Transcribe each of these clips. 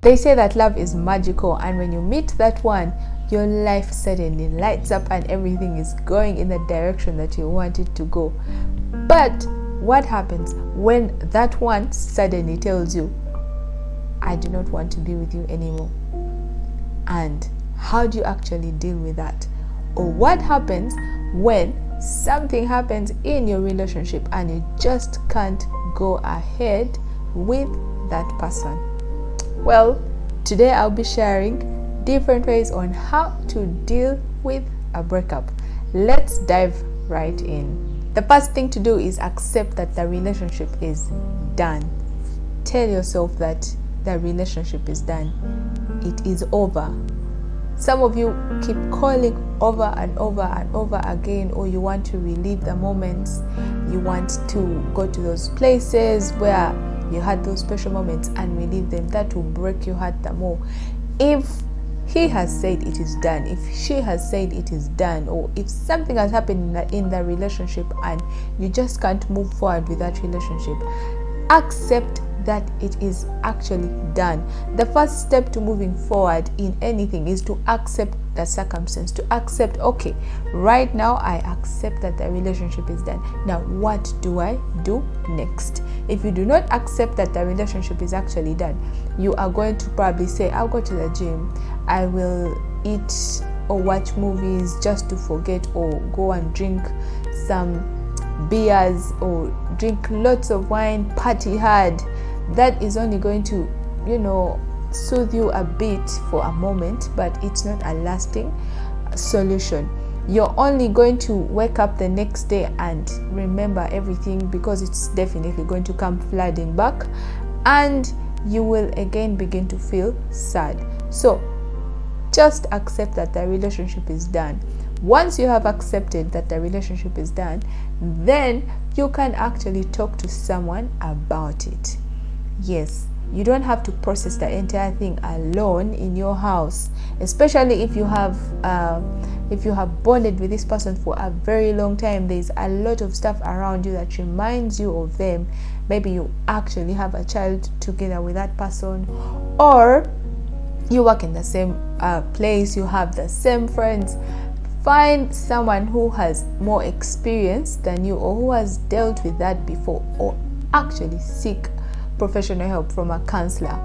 They say that love is magical, and when you meet that one, your life suddenly lights up and everything is going in the direction that you want it to go. But what happens when that one suddenly tells you, I do not want to be with you anymore? And how do you actually deal with that? Or what happens when something happens in your relationship and you just can't go ahead with that person? Well, today I'll be sharing different ways on how to deal with a breakup. Let's dive right in. The first thing to do is accept that the relationship is done. Tell yourself that the relationship is done. It is over. Some of you keep calling over and over and over again, or you want to relive the moments. You want to go to those places where you had those special moments and relive them. That will break your heart the more. If he has said it is done, if she has said it is done, or if something has happened in the relationship and you just can't move forward with that relationship, accept that it is actually done. The first step to moving forward in anything is to accept the circumstance, to accept, okay, right now I accept that the relationship is done. Now what do I do next? If you do not accept that the relationship is actually done, you are going to probably say, I'll go to the gym, I will eat or watch movies just to forget, or go and drink some beers or drink lots of wine, party hard. That is only going to, soothe you a bit for a moment, but it's not a lasting solution. You're only going to wake up the next day and remember everything, because it's definitely going to come flooding back, and you will again begin to feel sad. So just accept that the relationship is done. Once you have accepted that the relationship is done, then you can actually talk to someone about it. Yes, you don't have to process the entire thing alone in your house, especially if you have bonded with this person for a very long time. There's a lot of stuff around you that reminds you of them. Maybe you actually have a child together with that person, or you work in the same place, you have the same friends. Find someone who has more experience than you, or who has dealt with that before, or actually seek professional help from a counselor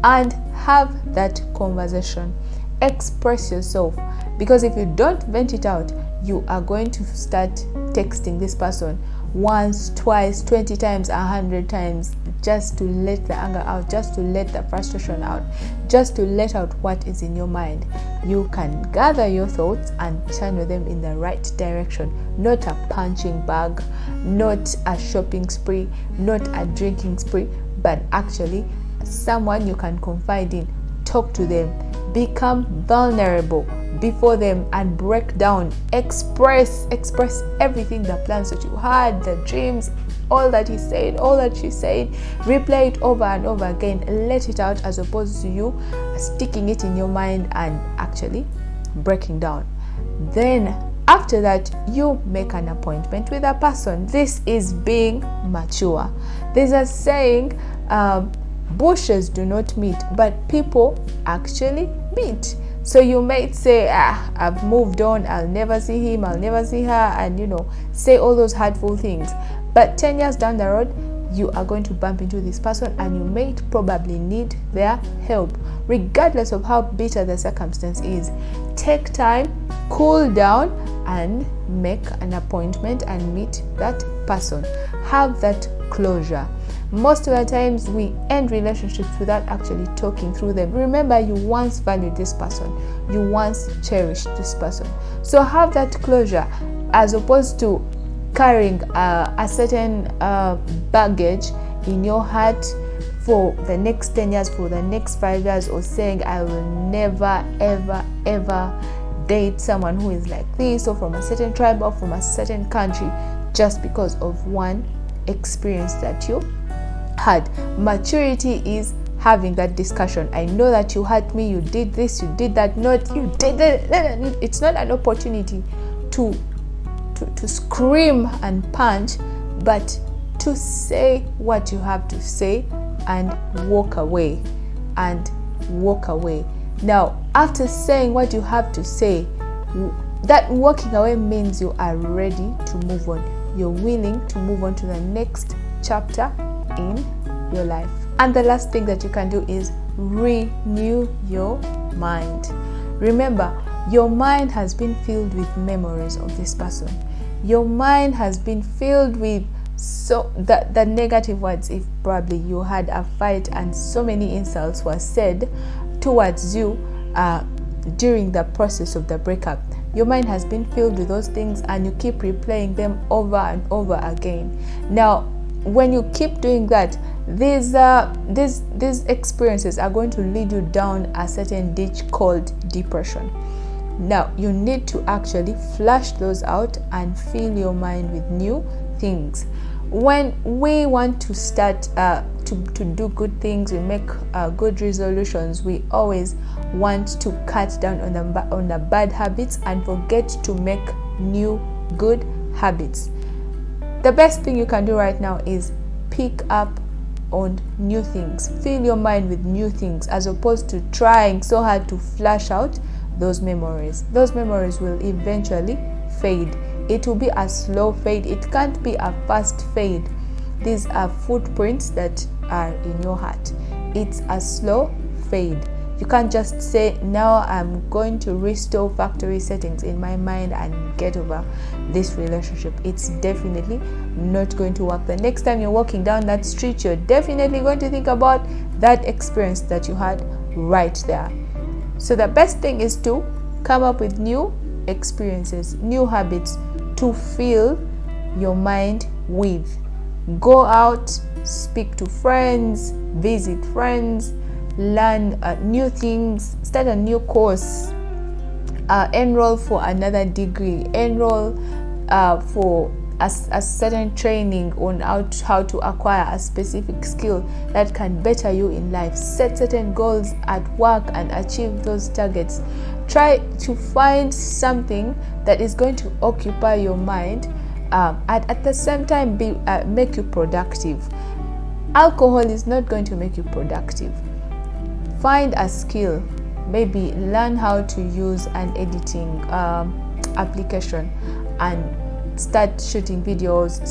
and have that conversation. Express yourself, because if you don't vent it out, you are going to start texting this person once, twice, 20 times, 100 times, just to let the anger out, just to let the frustration out, just to let out what is in your mind. You can gather your thoughts and channel them in the right direction, not a punching bag, not a shopping spree, not a drinking spree, but actually someone you can confide in. Talk to them, become vulnerable before them and break down, express everything, the plans that you had, the dreams, all that he said, all that she said. Replay it over and over again. Let it out, as opposed to you sticking it in your mind and actually breaking down. Then after that, you make an appointment with a person. This is being mature. There's a saying, bushes do not meet, but people actually meet. So you might say, I've moved on, I'll never see him, I'll never see her, and say all those hurtful things. But 10 years down the road, you are going to bump into this person, and you may probably need their help. Regardless of how bitter the circumstance is, take time, cool down, and make an appointment and meet that person. Have that closure. Most of the times we end relationships without actually talking through them. Remember, you once valued this person, you once cherished this person. So have that closure, as opposed to carrying a certain baggage in your heart for the next 10 years, for the next 5 years, or saying, I will never, ever, ever date someone who is like this, or from a certain tribe, or from a certain country, just because of one experience that you had. Maturity is having that discussion. I know that you hurt me, you did this, you did that. Not you did it. It's not an opportunity to scream and punch, but to say what you have to say and walk away and walk away. Now, after saying what you have to say, that walking away means you are ready to move on. You're willing to move on to the next chapter in your life. And the last thing that you can do is renew your mind. Remember, your mind has been filled with memories of this person. Your mind has been filled with the negative words. If probably you had a fight and so many insults were said towards you during the process of the breakup, your mind has been filled with those things and you keep replaying them over and over again. Now, when you keep doing that, these experiences are going to lead you down a certain ditch called depression. Now, you need to actually flush those out and fill your mind with new things. When we want to start to do good things, we make good resolutions, we always want to cut down on the bad habits and forget to make new good habits. The best thing you can do right now is pick up on new things. Fill your mind with new things as opposed to trying so hard to flush out those memories. Those memories will eventually fade. It will be a slow fade. It can't be a fast fade. These are footprints that are in your heart. It's a slow fade. You can't just say, now I'm going to restore factory settings in my mind and get over this relationship. It's definitely not going to work. The next time you're walking down that street, you're definitely going to think about that experience that you had right there. So the best thing is to come up with new experiences, new habits to fill your mind with. Go out, speak to friends, visit friends, learn new things, start a new course, enroll for another degree, enroll for a certain training on how to acquire a specific skill that can better you in life. Set certain goals at work and achieve those targets. Try to find something that is going to occupy your mind at the same time make you productive. Alcohol is not going to make you productive. Find a skill, maybe learn how to use an editing application and start shooting videos,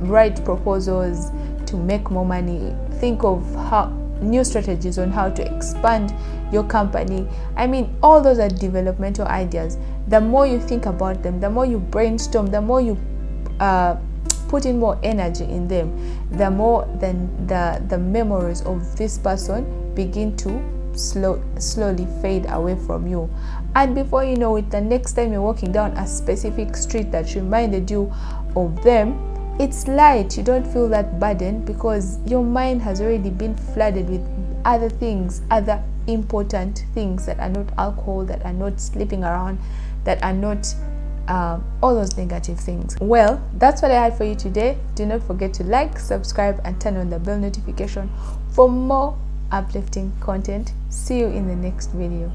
write proposals to make more money. Think of new strategies on how to expand your company. I mean, all those are developmental ideas. The more you think about them, the more you brainstorm, the more you put in more energy in them, the more then the memories of this person begin to slowly fade away from you. And before you know it, the next time you're walking down a specific street that reminded you of them, it's light. You don't feel that burden because your mind has already been flooded with other things, other important things that are not alcohol, that are not sleeping around, that are not all those negative things. Well, that's what I had for you today. Do not forget to like, subscribe, and turn on the bell notification for more uplifting content. See you in the next video.